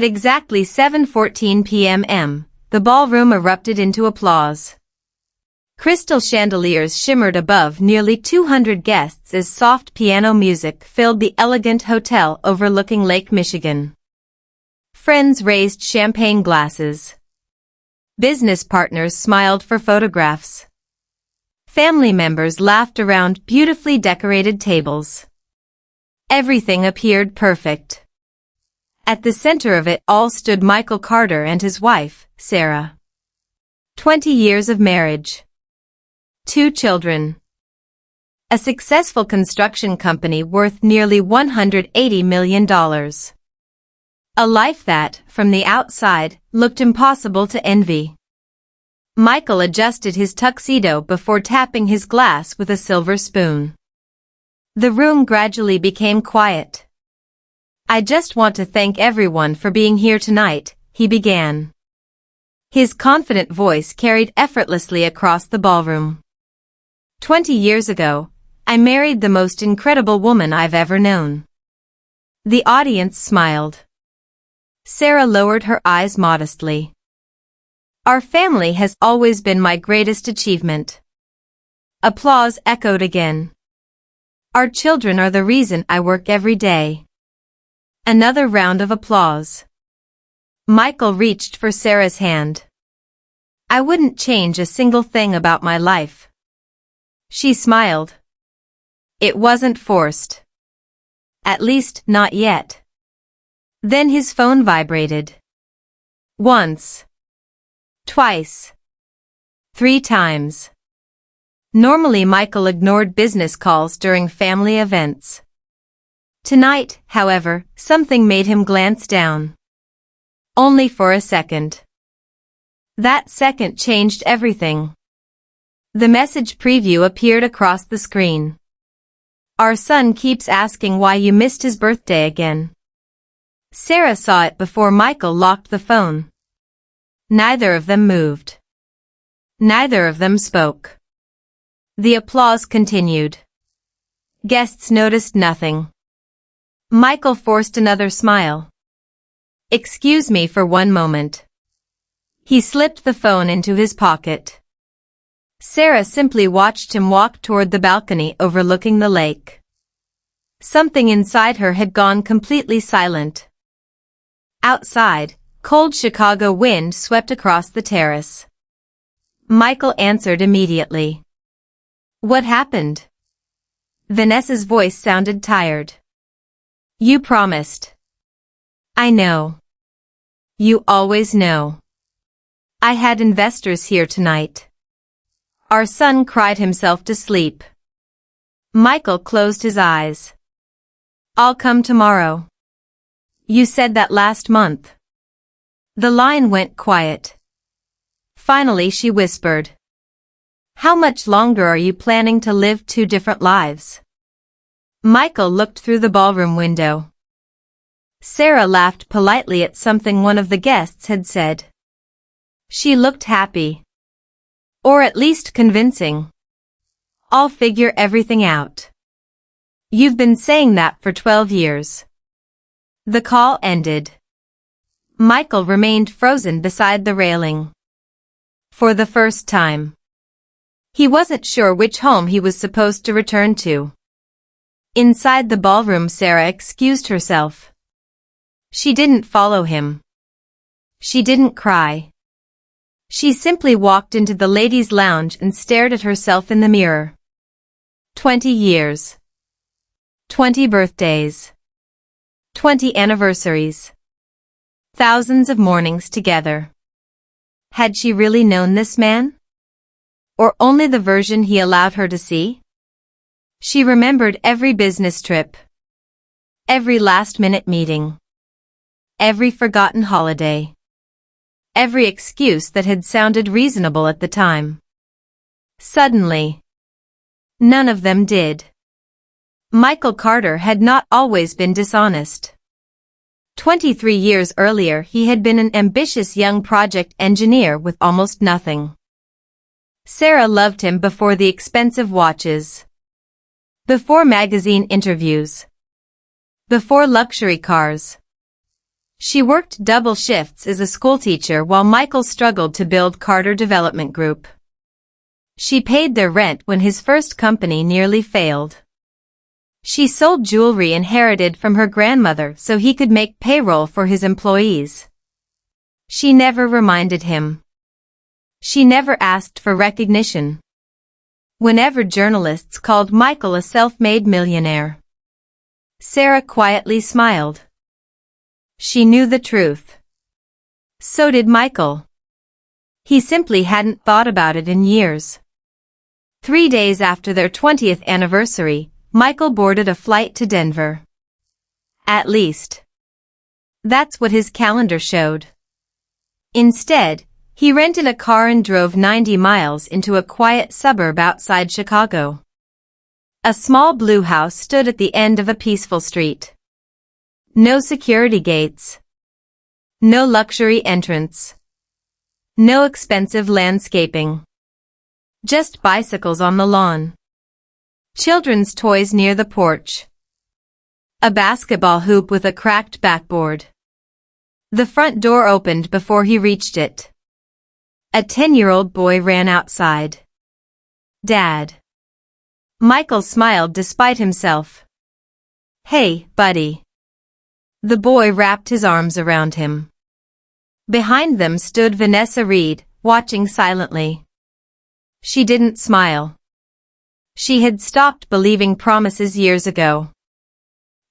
At exactly 7:14 p.m., the ballroom erupted into applause. Crystal chandeliers shimmered above nearly 200 guests as soft piano music filled the elegant hotel overlooking Lake Michigan. Friends raised champagne glasses. Business partners smiled for photographs. Family members laughed around beautifully decorated tables. Everything appeared perfect. At the center of it all stood Michael Carter and his wife, Sarah. 20 years of marriage. 2 children. A successful construction company worth nearly $180 million. A life that, from the outside, looked impossible to envy. Michael adjusted his tuxedo before tapping his glass with a silver spoon. The room gradually became quiet. "I just want to thank everyone for being here tonight," he began. His confident voice carried effortlessly across the ballroom. 20 years ago, I married the most incredible woman I've ever known. The audience smiled. Sarah lowered her eyes modestly. Our family has always been my greatest achievement. Applause echoed again. Our children are the reason I work every day. Another round of applause. Michael reached for Sarah's hand. I wouldn't change a single thing about my life. She smiled. It wasn't forced. At least, not yet. Then his phone vibrated. Once. Twice. 3 times. Normally Michael ignored business calls during family events. Tonight, however, something made him glance down. Only for a second. That second changed everything. The message preview appeared across the screen. Our son keeps asking why you missed his birthday again. Sarah saw it before Michael locked the phone. Neither of them moved. Neither of them spoke. The applause continued. Guests noticed nothing. Michael forced another smile. Excuse me for one moment. He slipped the phone into his pocket. Sarah simply watched him walk toward the balcony overlooking the lake. Something inside her had gone completely silent. Outside, cold Chicago wind swept across the terrace. Michael answered immediately. What happened? Vanessa's voice sounded tired. You promised. I know. You always know. I had investors here tonight. Our son cried himself to sleep. Michael closed his eyes. I'll come tomorrow. You said that last month. The line went quiet. Finally she whispered. How much longer are you planning to live 2 different lives? Michael looked through the ballroom window. Sarah laughed politely at something one of the guests had said. She looked happy. Or at least convincing. I'll figure everything out. You've been saying that for 12 years. The call ended. Michael remained frozen beside the railing. For the first time. He wasn't sure which home he was supposed to return to. Inside the ballroom, Sarah excused herself. She didn't follow him. She didn't cry. She simply walked into the ladies' lounge and stared at herself in the mirror. 20 years. 20 birthdays. 20 anniversaries. Thousands of mornings together. Had she really known this man? Or only the version he allowed her to see? She remembered every business trip. Every last-minute meeting. Every forgotten holiday. Every excuse that had sounded reasonable at the time. Suddenly, none of them did. Michael Carter had not always been dishonest. 23 years earlier he had been an ambitious young project engineer with almost nothing. Sarah loved him before the expensive watches. Before magazine interviews. Before luxury cars. She worked double shifts as a schoolteacher while Michael struggled to build Carter Development Group. She paid their rent when his first company nearly failed. She sold jewelry inherited from her grandmother so he could make payroll for his employees. She never reminded him. She never asked for recognition. Whenever journalists called Michael a self-made millionaire, Sarah quietly smiled. She knew the truth. So did Michael. He simply hadn't thought about it in years. 3 days after their 20th anniversary, Michael boarded a flight to Denver. At least, that's what his calendar showed. Instead, he rented a car and drove 90 miles into a quiet suburb outside Chicago. A small blue house stood at the end of a peaceful street. No security gates. No luxury entrance. No expensive landscaping. Just bicycles on the lawn. Children's toys near the porch. A basketball hoop with a cracked backboard. The front door opened before he reached it. A 10-year-old boy ran outside. Dad. Michael smiled despite himself. Hey, buddy. The boy wrapped his arms around him. Behind them stood Vanessa Reed, watching silently. She didn't smile. She had stopped believing promises years ago.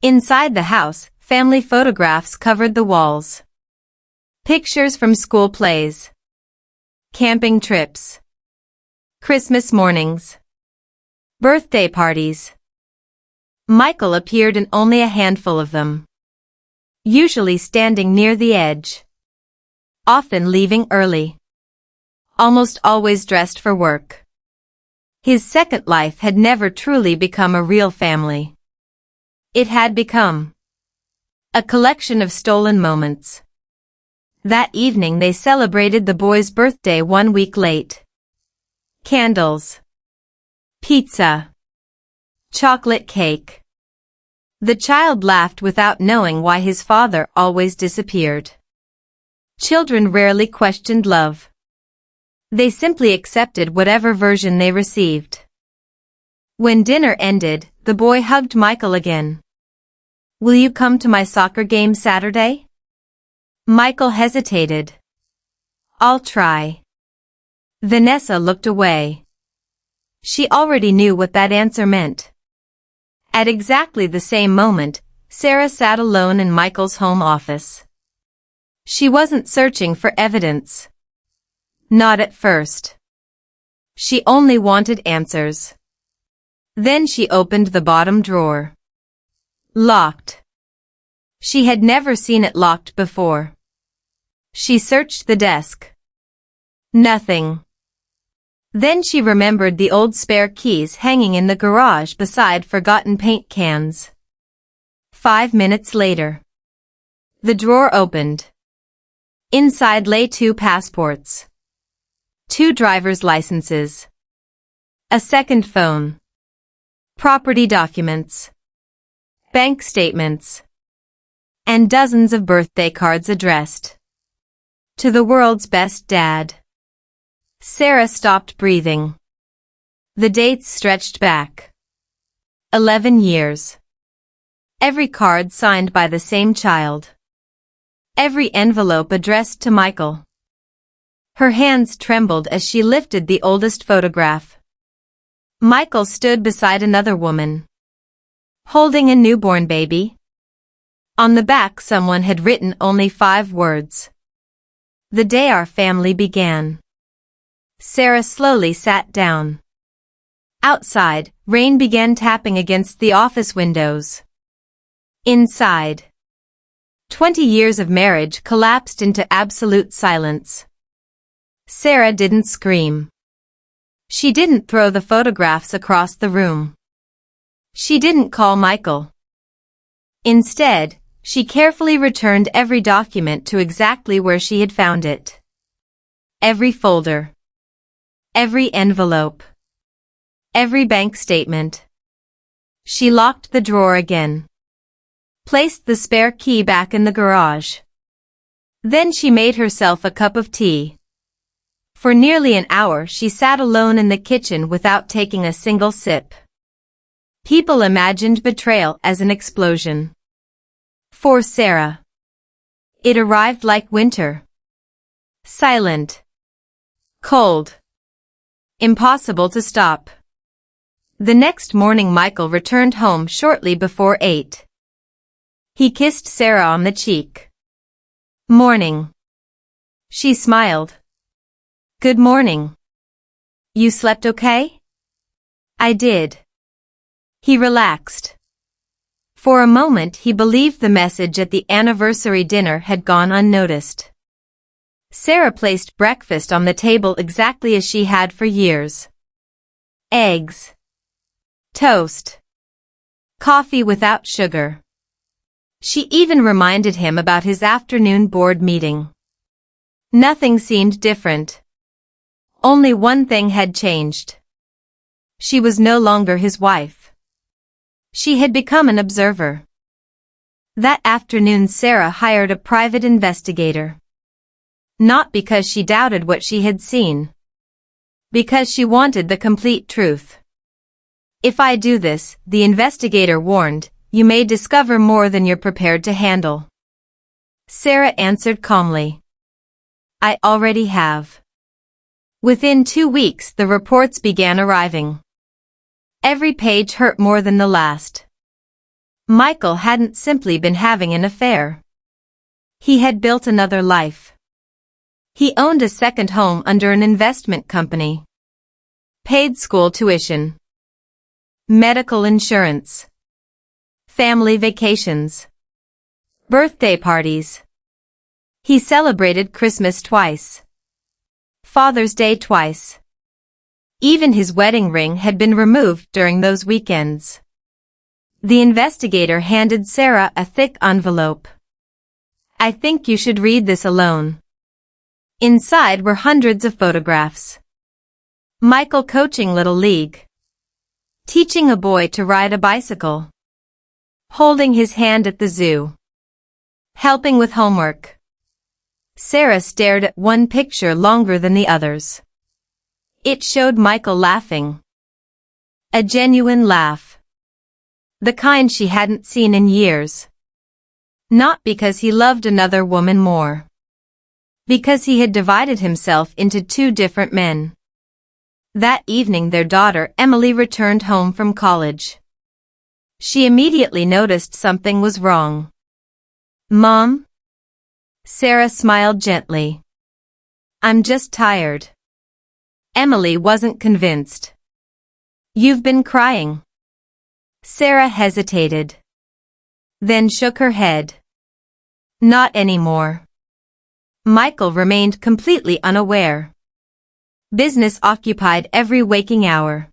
Inside the house, family photographs covered the walls. Pictures from school plays. Camping trips. Christmas mornings. Birthday parties. Michael appeared in only a handful of them. Usually standing near the edge. Often leaving early. Almost always dressed for work. His second life had never truly become a real family. It had become a collection of stolen moments. That evening they celebrated the boy's birthday 1 week late. Candles. Pizza. Chocolate cake. The child laughed without knowing why his father always disappeared. Children rarely questioned love. They simply accepted whatever version they received. When dinner ended, the boy hugged Michael again. Will you come to my soccer game Saturday? Michael hesitated. I'll try. Vanessa looked away. She already knew what that answer meant. At exactly the same moment, Sarah sat alone in Michael's home office. She wasn't searching for evidence. Not at first. She only wanted answers. Then she opened the bottom drawer. Locked. She had never seen it locked before. She searched the desk. Nothing. Then she remembered the old spare keys hanging in the garage beside forgotten paint cans. 5 minutes later. The drawer opened. Inside lay 2 passports. 2 driver's licenses. A second phone. Property documents. Bank statements. And dozens of birthday cards addressed to the world's best dad. Sarah stopped breathing. The dates stretched back. 11 years. Every card signed by the same child. Every envelope addressed to Michael. Her hands trembled as she lifted the oldest photograph. Michael stood beside another woman, holding a newborn baby. On the back someone had written only 5 words. The day our family began. Sarah slowly sat down. Outside, rain began tapping against the office windows. Inside, 20 years of marriage collapsed into absolute silence. Sarah didn't scream. She didn't throw the photographs across the room. She didn't call Michael. Instead, she carefully returned every document to exactly where she had found it. Every folder. Every envelope. Every bank statement. She locked the drawer again. Placed the spare key back in the garage. Then she made herself a cup of tea. For nearly an hour she sat alone in the kitchen without taking a single sip. People imagined betrayal as an explosion. For Sarah, it arrived like winter. Silent. Cold. Impossible to stop. The next morning Michael returned home shortly before 8. He kissed Sarah on the cheek. Morning. She smiled. Good morning. You slept okay? I did. He relaxed. For a moment he believed the message at the anniversary dinner had gone unnoticed. Sarah placed breakfast on the table exactly as she had for years. Eggs. Toast. Coffee without sugar. She even reminded him about his afternoon board meeting. Nothing seemed different. Only one thing had changed. She was no longer his wife. She had become an observer. That afternoon Sarah hired a private investigator. Not because she doubted what she had seen. Because she wanted the complete truth. If I do this, the investigator warned, you may discover more than you're prepared to handle. Sarah answered calmly. I already have. Within 2 weeks the reports began arriving. Every page hurt more than the last. Michael hadn't simply been having an affair. He had built another life. He owned a second home under an investment company. Paid school tuition. Medical insurance. Family vacations. Birthday parties. He celebrated Christmas twice. Father's Day twice. Even his wedding ring had been removed during those weekends. The investigator handed Sarah a thick envelope. I think you should read this alone. Inside were hundreds of photographs. Michael coaching Little League. Teaching a boy to ride a bicycle. Holding his hand at the zoo. Helping with homework. Sarah stared at one picture longer than the others. It showed Michael laughing. A genuine laugh. The kind she hadn't seen in years. Not because he loved another woman more. Because he had divided himself into 2 different men. That evening their daughter Emily returned home from college. She immediately noticed something was wrong. Mom? Sarah smiled gently. I'm just tired. Emily wasn't convinced. You've been crying. Sarah hesitated. Then shook her head. Not anymore. Michael remained completely unaware. Business occupied every waking hour.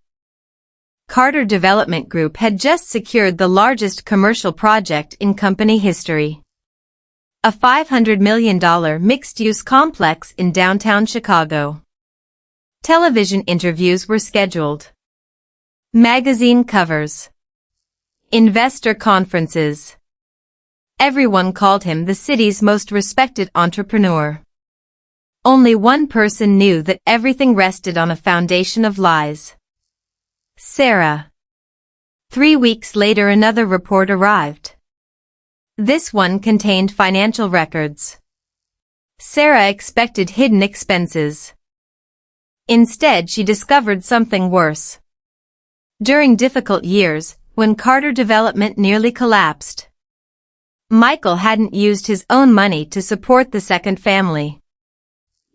Carter Development Group had just secured the largest commercial project in company history. A $500 million mixed-use complex in downtown Chicago. Television interviews were scheduled. Magazine covers. Investor conferences. Everyone called him the city's most respected entrepreneur. Only one person knew that everything rested on a foundation of lies. Sarah. 3 weeks later another report arrived. This one contained financial records. Sarah expected hidden expenses. Instead she discovered something worse. During difficult years, when Carter Development nearly collapsed, Michael hadn't used his own money to support the second family.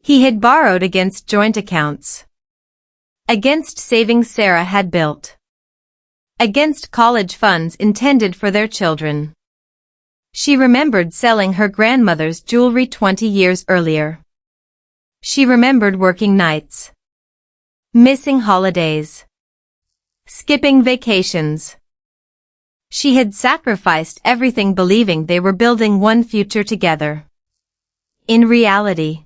He had borrowed against joint accounts. Against savings Sarah had built. Against college funds intended for their children. She remembered selling her grandmother's jewelry 20 years earlier. She remembered working nights. Missing holidays. Skipping vacations. She had sacrificed everything believing they were building one future together. In reality,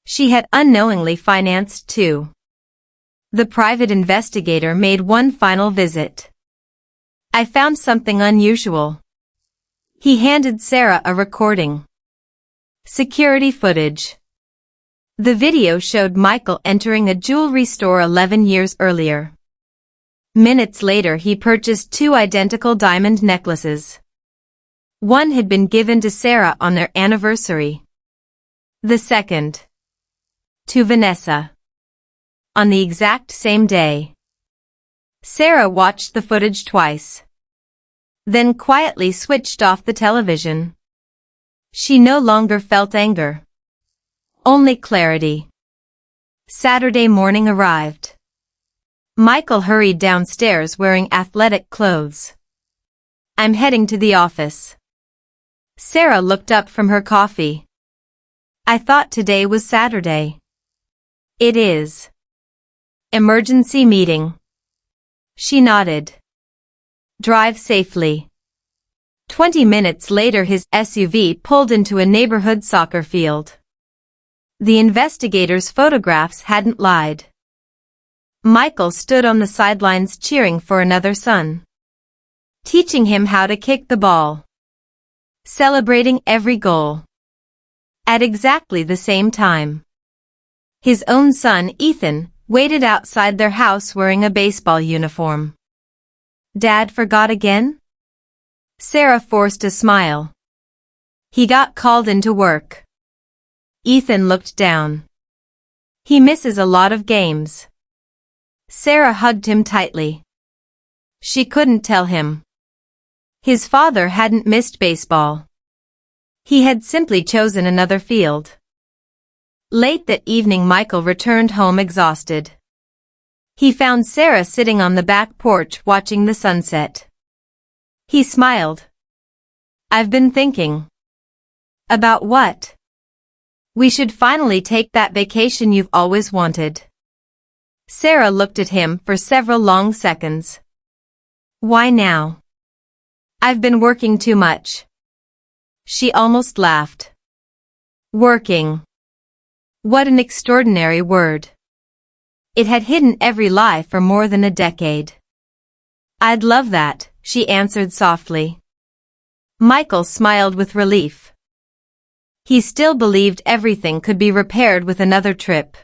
she had unknowingly financed 2. The private investigator made one final visit. I found something unusual. He handed Sarah a recording. Security footage. The video showed Michael entering a jewelry store 11 years earlier. Minutes later he purchased 2 identical diamond necklaces. One had been given to Sarah on their anniversary. The second, to Vanessa, on the exact same day. Sarah watched the footage twice, then quietly switched off the television. She no longer felt anger, only clarity. Saturday morning arrived. Michael hurried downstairs wearing athletic clothes. "I'm heading to the office." Sarah looked up from her coffee. "I thought today was Saturday." "It is. Emergency meeting." She nodded. "Drive safely." 20 minutes later his SUV pulled into a neighborhood soccer field. The investigators' photographs hadn't lied. Michael stood on the sidelines cheering for another son, teaching him how to kick the ball, celebrating every goal. At exactly the same time, his own son Ethan waited outside their house wearing a baseball uniform. "Dad forgot again?" Sarah forced a smile. "He got called into work." Ethan looked down. "He misses a lot of games." Sarah hugged him tightly. She couldn't tell him. His father hadn't missed baseball. He had simply chosen another field. Late that evening Michael returned home exhausted. He found Sarah sitting on the back porch watching the sunset. He smiled. "I've been thinking." "About what?" "We should finally take that vacation you've always wanted." Sarah looked at him for several long seconds. "Why now?" "I've been working too much." She almost laughed. Working. What an extraordinary word. It had hidden every lie for more than a decade. "I'd love that," she answered softly. Michael smiled with relief. He still believed everything could be repaired with another trip.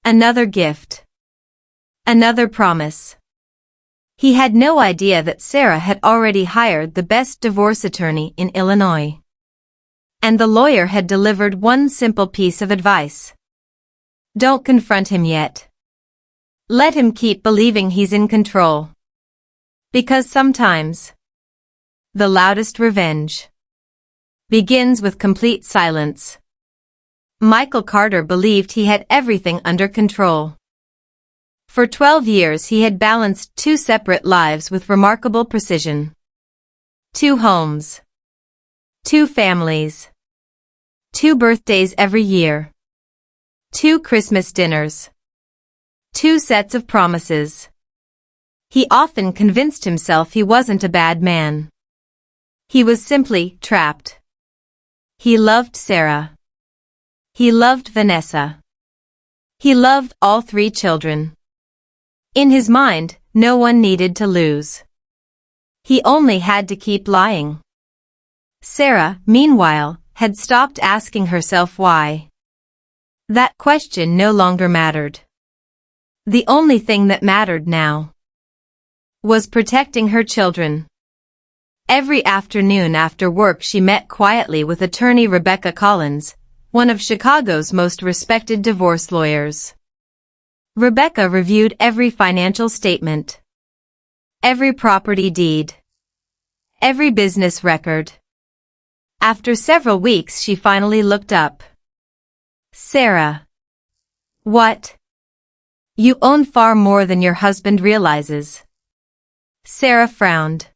Another gift. Another promise. He had no idea that Sarah had already hired the best divorce attorney in Illinois. And the lawyer had delivered one simple piece of advice. Don't confront him yet. Let him keep believing he's in control. Because sometimes, the loudest revenge begins with complete silence. Michael Carter believed he had everything under control. For 12 years he had balanced 2 separate lives with remarkable precision. 2 homes. 2 families. 2 birthdays every year. 2 Christmas dinners. 2 sets of promises. He often convinced himself he wasn't a bad man. He was simply trapped. He loved Sarah. He loved Vanessa. He loved all 3 children. In his mind, no one needed to lose. He only had to keep lying. Sarah, meanwhile, had stopped asking herself why. That question no longer mattered. The only thing that mattered now was protecting her children. Every afternoon after work she met quietly with attorney Rebecca Collins, one of Chicago's most respected divorce lawyers. Rebecca reviewed every financial statement, every property deed, every business record. After several weeks she finally looked up. "Sarah. What? You own far more than your husband realizes." Sarah frowned.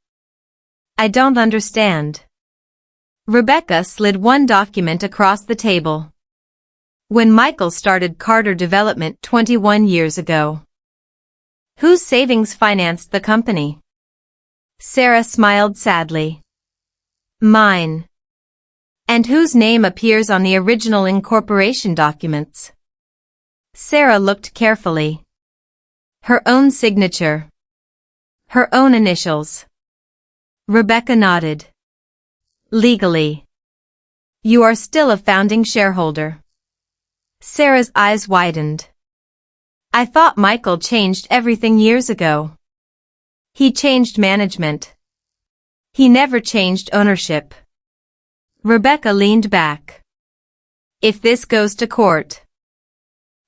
"I don't understand." Rebecca slid one document across the table. When Michael started Carter Development 21 years ago, whose savings financed the company? Sarah smiled sadly. "Mine." "And whose name appears on the original incorporation documents?" Sarah looked carefully. Her own signature. Her own initials. Rebecca nodded. "Legally." You are still a founding shareholder. Sarah's eyes widened. I thought Michael changed everything years ago. He changed management. He never changed ownership. Rebecca leaned back. If this goes to court,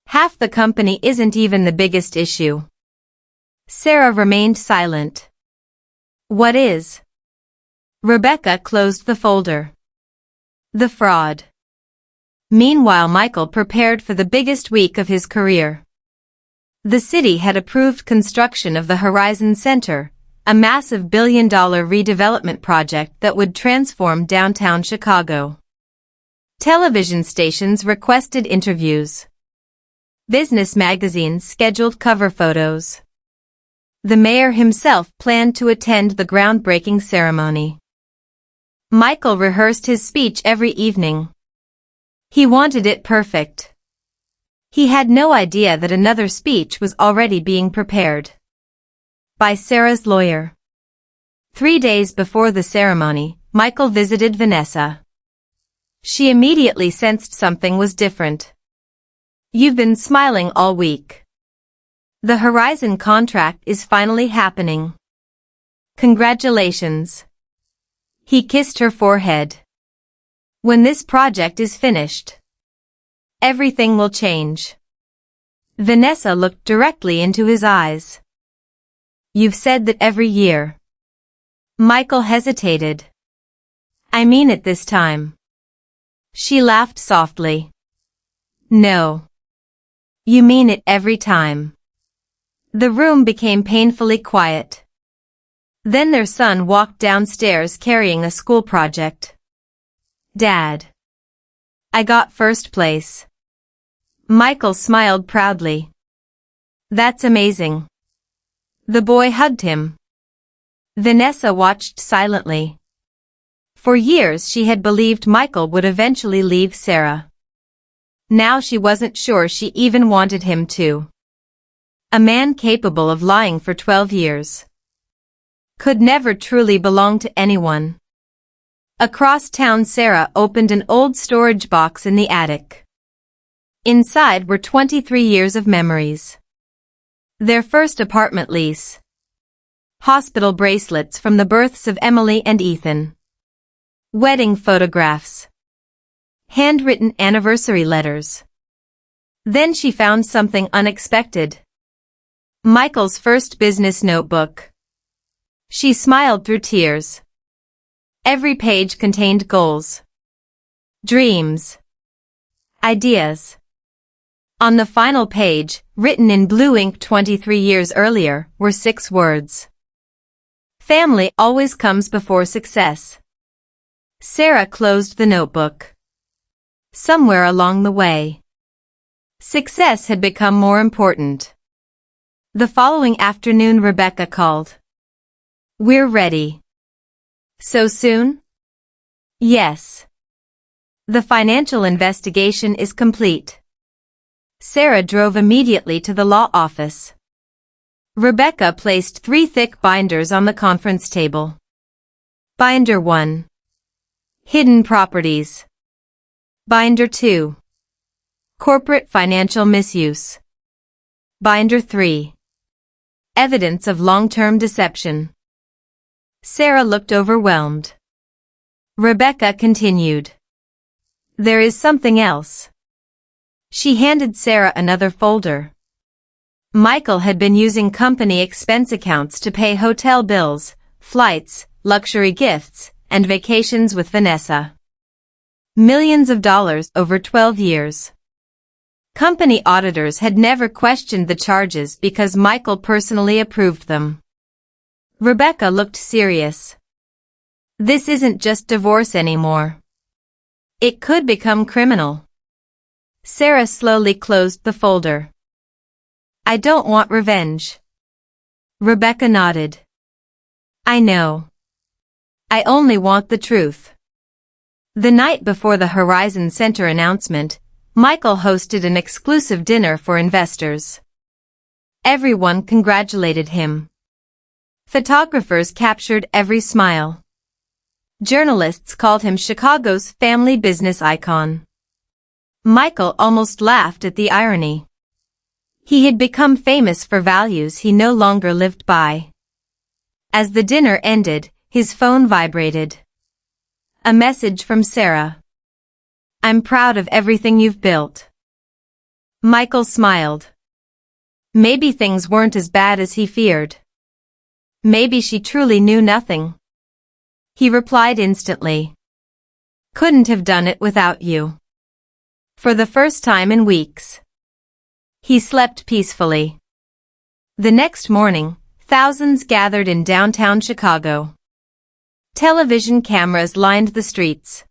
half the company isn't even the biggest issue. Sarah remained silent. What is? Rebecca closed the folder. The fraud. Meanwhile, Michael prepared for the biggest week of his career. The city had approved construction of the Horizon Center, a massive billion-dollar redevelopment project that would transform downtown Chicago. Television stations requested interviews. Business magazines scheduled cover photos. The mayor himself planned to attend the groundbreaking ceremony. Michael rehearsed his speech every evening. He wanted it perfect. He had no idea that another speech was already being prepared. By Sarah's lawyer. 3 days before the ceremony, Michael visited Vanessa. She immediately sensed something was different. You've been smiling all week. The Horizon contract is finally happening. Congratulations. He kissed her forehead. When this project is finished, everything will change. Vanessa looked directly into his eyes. You've said that every year. Michael hesitated. I mean it this time. She laughed softly. No. You mean it every time. The room became painfully quiet. Then their son walked downstairs carrying a school project. Dad. I got first place. Michael smiled proudly. That's amazing. The boy hugged him. Vanessa watched silently. For years she had believed Michael would eventually leave Sarah. Now she wasn't sure she even wanted him to. A man capable of lying for 12 years could never truly belong to anyone. Across town, Sarah opened an old storage box in the attic. Inside were 23 years of memories. Their first apartment lease. Hospital bracelets from the births of Emily and Ethan. Wedding photographs. Handwritten anniversary letters. Then she found something unexpected. Michael's first business notebook. She smiled through tears. Every page contained goals, dreams, ideas. On the final page, written in blue ink 23 years earlier, were 6 words. Family always comes before success. Sarah closed the notebook. Somewhere along the way, success had become more important. The following afternoon, Rebecca called. We're ready. So soon? Yes. The financial investigation is complete. Sarah drove immediately to the law office. Rebecca placed 3 thick binders on the conference table. Binder 1. Hidden properties. Binder 2. Corporate financial misuse. Binder 3. Evidence of long-term deception. Sarah looked overwhelmed. Rebecca continued. There is something else. She handed Sarah another folder. Michael had been using company expense accounts to pay hotel bills, flights, luxury gifts, and vacations with Vanessa. Millions of dollars over 12 years. Company auditors had never questioned the charges because Michael personally approved them. Rebecca looked serious. This isn't just divorce anymore. It could become criminal. Sarah slowly closed the folder. I don't want revenge. Rebecca nodded. I know. I only want the truth. The night before the Horizon Center announcement, Michael hosted an exclusive dinner for investors. Everyone congratulated him. Photographers captured every smile. Journalists called him Chicago's family business icon. Michael almost laughed at the irony. He had become famous for values he no longer lived by. As the dinner ended, his phone vibrated. A message from Sarah. "I'm proud of everything you've built." Michael smiled. Maybe things weren't as bad as he feared. Maybe she truly knew nothing. He replied instantly. "Couldn't have done it without you." For the first time in weeks, he slept peacefully. The next morning, thousands gathered in downtown Chicago. Television cameras lined the streets.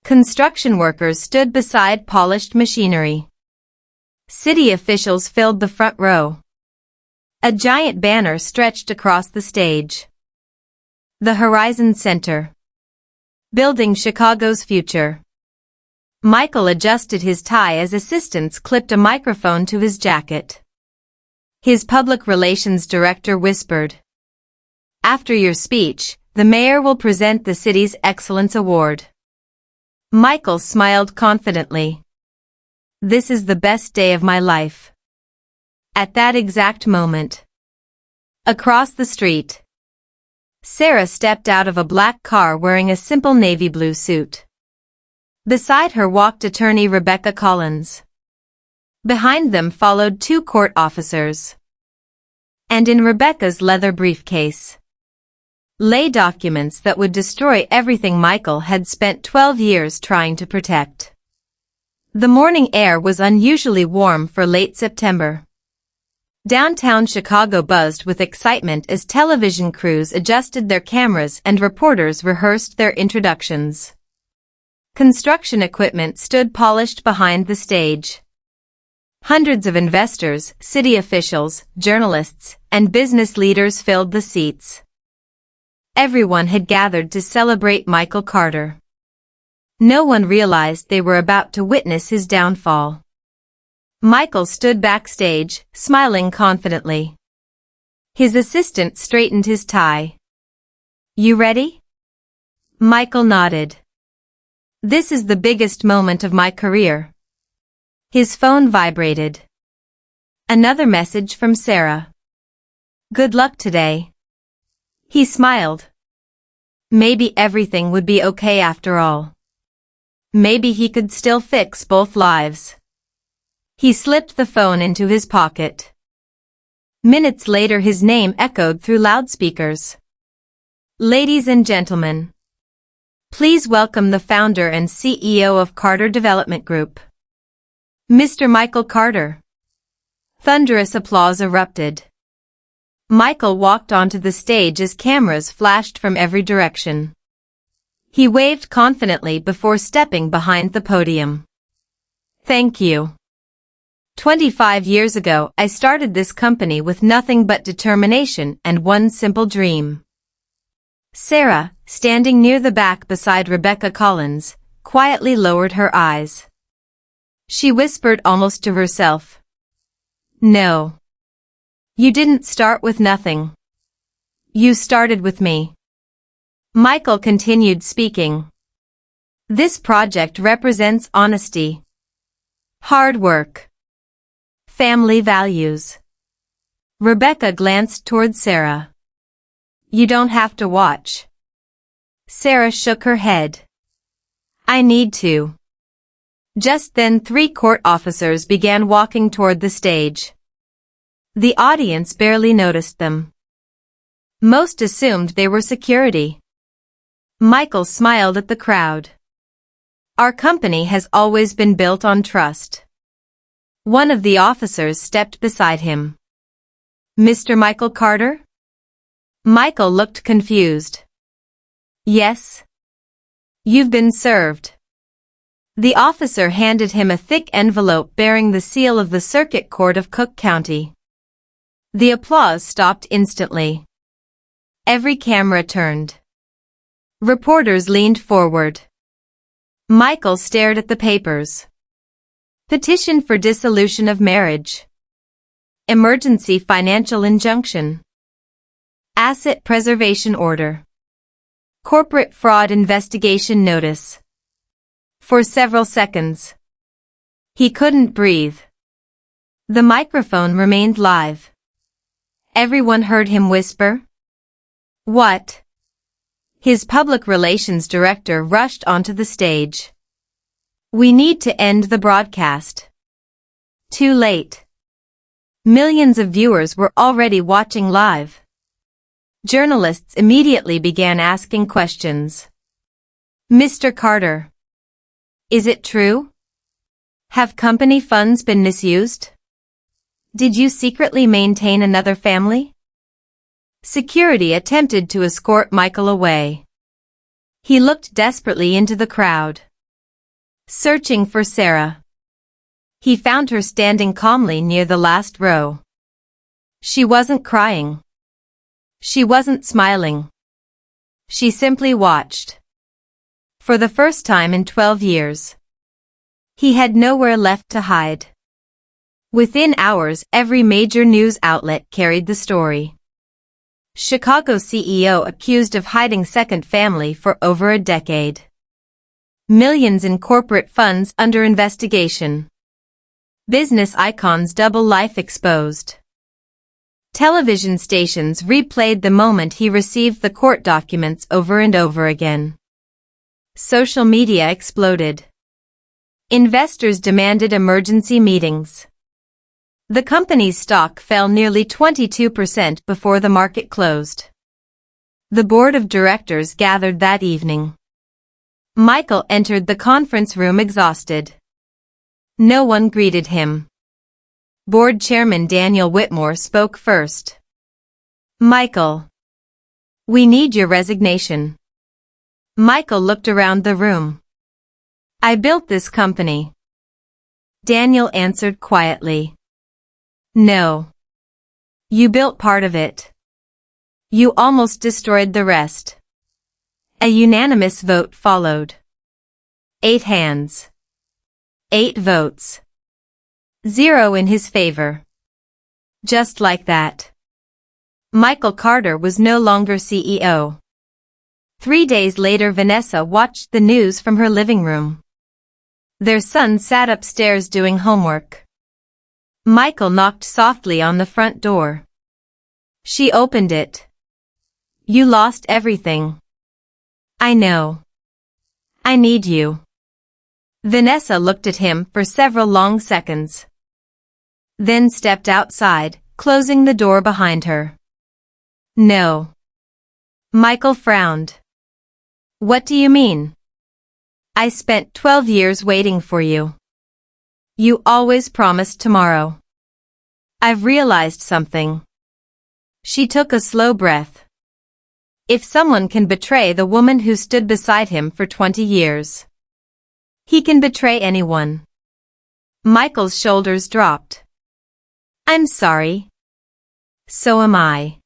Construction workers stood beside polished machinery. City officials filled the front row. A giant banner stretched across the stage. The Horizon Center. Building Chicago's future. Michael adjusted his tie as assistants clipped a microphone to his jacket. His public relations director whispered, "After your speech, the mayor will present the city's Excellence Award." Michael smiled confidently. "This is the best day of my life." At that exact moment, across the street, Sarah stepped out of a black car wearing a simple navy blue suit. Beside her walked attorney Rebecca Collins. Behind them followed two court officers. And in Rebecca's leather briefcase lay documents that would destroy everything Michael had spent 12 years trying to protect. The morning air was unusually warm for late September. Downtown Chicago buzzed with excitement as television crews adjusted their cameras and reporters rehearsed their introductions. Construction equipment stood polished behind the stage. Hundreds of investors, city officials, journalists, and business leaders filled the seats. Everyone had gathered to celebrate Michael Carter. No one realized they were about to witness his downfall. Michael stood backstage, smiling confidently. His assistant straightened his tie. "You ready?" Michael nodded. "This is the biggest moment of my career." His phone vibrated. Another message from Sarah. "Good luck today." He smiled. Maybe everything would be okay after all. Maybe he could still fix both lives. He slipped the phone into his pocket. Minutes later his name echoed through loudspeakers. "Ladies and gentlemen, please welcome the founder and CEO of Carter Development Group, Mr. Michael Carter." Thunderous applause erupted. Michael walked onto the stage as cameras flashed from every direction. He waved confidently before stepping behind the podium. "Thank you. 25 years ago, I started this company with nothing but determination and one simple dream." Sarah, standing near the back beside Rebecca Collins, quietly lowered her eyes. She whispered almost to herself, "No. You didn't start with nothing. You started with me." Michael continued speaking. "This project represents honesty, hard work, family values." Rebecca glanced toward Sarah. "You don't have to watch." Sarah shook her head. "I need to." Just then 3 court officers began walking toward the stage. The audience barely noticed them. Most assumed they were security. Michael smiled at the crowd. "Our company has always been built on trust." One of the officers stepped beside him. "Mr. Michael Carter?" Michael looked confused. "Yes." "You've been served." The officer handed him a thick envelope bearing the seal of the Circuit Court of Cook County. The applause stopped instantly. Every camera turned. Reporters leaned forward. Michael stared at the papers. Petition for dissolution of marriage. Emergency financial injunction. Asset preservation order. Corporate fraud investigation notice. For several seconds, he couldn't breathe. The microphone remained live. Everyone heard him whisper, "What?" His public relations director rushed onto the stage. "We need to end the broadcast." Too late. Millions of viewers were already watching live. Journalists immediately began asking questions. "Mr. Carter, is it true? Have company funds been misused? Did you secretly maintain another family?" Security attempted to escort Michael away. He looked desperately into the crowd, searching for Sarah. He found her standing calmly near the last row. She wasn't crying. She wasn't smiling. She simply watched. For the first time in 12 years, he had nowhere left to hide. Within hours, every major news outlet carried the story. Chicago CEO accused of hiding second family for over a decade. Millions in corporate funds under investigation. Business icons' double life exposed. Television stations replayed the moment he received the court documents over and over again. Social media exploded. Investors demanded emergency meetings. The company's stock fell nearly 22% before the market closed. The board of directors gathered that evening. Michael entered the conference room exhausted. No one greeted him. Board Chairman Daniel Whitmore spoke first. "Michael, we need your resignation." Michael looked around the room. "I built this company." Daniel answered quietly. "No. You built part of it. You almost destroyed the rest." A unanimous vote followed. 8 hands. 8 votes. 0 in his favor. Just like that, Michael Carter was no longer CEO. 3 days later, Vanessa watched the news from her living room. Their son sat upstairs doing homework. Michael knocked softly on the front door. She opened it. "You lost everything." "I know. I need you." Vanessa looked at him for several long seconds, then stepped outside, closing the door behind her. "No." Michael frowned. "What do you mean?" "I spent 12 years waiting for you. You always promised tomorrow. I've realized something." She took a slow breath. If someone can betray the woman who stood beside him for 20 years, he can betray anyone. Michael's shoulders dropped. "I'm sorry." "So am I."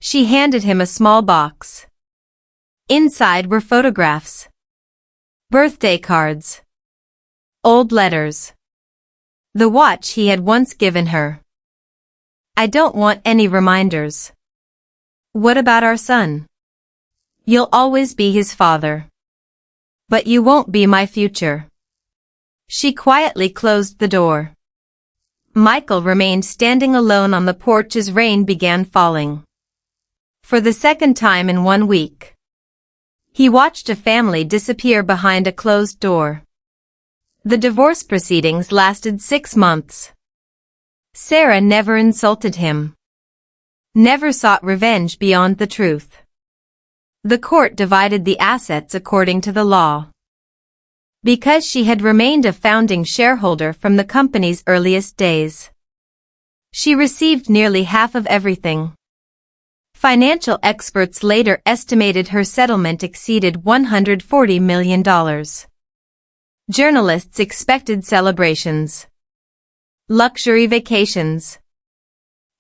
She handed him a small box. Inside were photographs, birthday cards, old letters, the watch he had once given her. "I don't want any reminders." "What about our son?" "You'll always be his father. But you won't be my future." She quietly closed the door. Michael remained standing alone on the porch as rain began falling. For the second time in 1 week, he watched a family disappear behind a closed door. The divorce proceedings lasted 6 months. Sarah never insulted him, never sought revenge beyond the truth. The court divided the assets according to the law. Because she had remained a founding shareholder from the company's earliest days, she received nearly half of everything. Financial experts later estimated her settlement exceeded $140 million. Journalists expected celebrations, luxury vacations,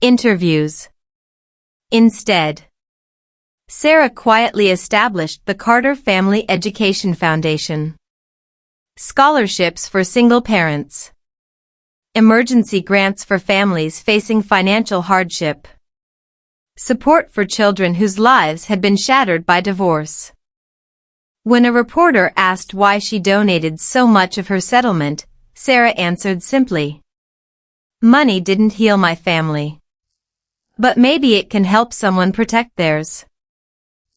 interviews. Instead, Sarah quietly established the Carter Family Education Foundation. Scholarships for single parents, emergency grants for families facing financial hardship, Support for children whose lives had been shattered by divorce. When a reporter asked why she donated so much of her settlement, Sarah answered simply, "Money didn't heal my family. But maybe it can help someone protect theirs."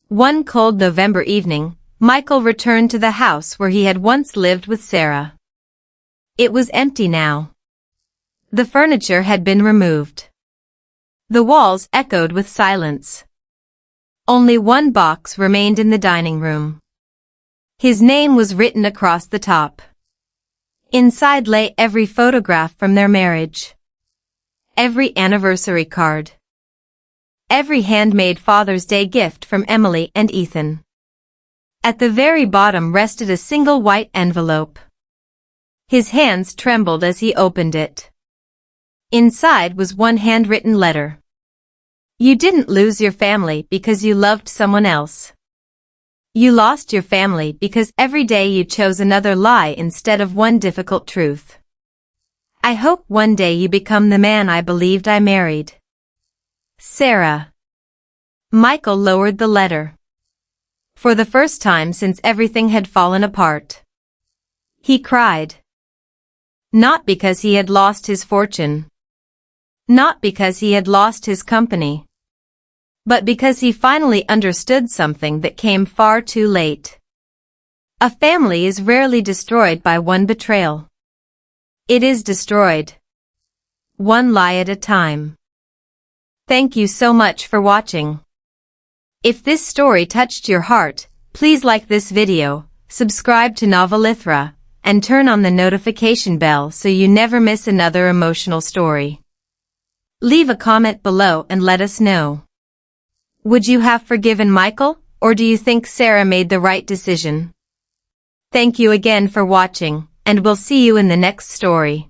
One cold November evening, Michael returned to the house where he had once lived with Sarah. It was empty now. The furniture had been removed. The walls echoed with silence. Only one box remained in the dining room. His name was written across the top. Inside lay every photograph from their marriage. Every anniversary card. Every handmade Father's Day gift from Emily and Ethan. At the very bottom rested a single white envelope. His hands trembled as he opened it. Inside was one handwritten letter. "You didn't lose your family because you loved someone else. You lost your family because every day you chose another lie instead of one difficult truth. I hope one day you become the man I believed I married. Sarah." Michael lowered the letter. For the first time since everything had fallen apart. He cried. Not because he had lost his fortune. Not because he had lost his company. But because he finally understood something that came far too late. A family is rarely destroyed by one betrayal. It is destroyed. One lie at a time. Thank you so much for watching. If this story touched your heart, please like this video, subscribe to Novelithra, and turn on the notification bell so you never miss another emotional story. Leave a comment below and let us know. Would you have forgiven Michael, or do you think Sarah made the right decision? Thank you again for watching, and we'll see you in the next story.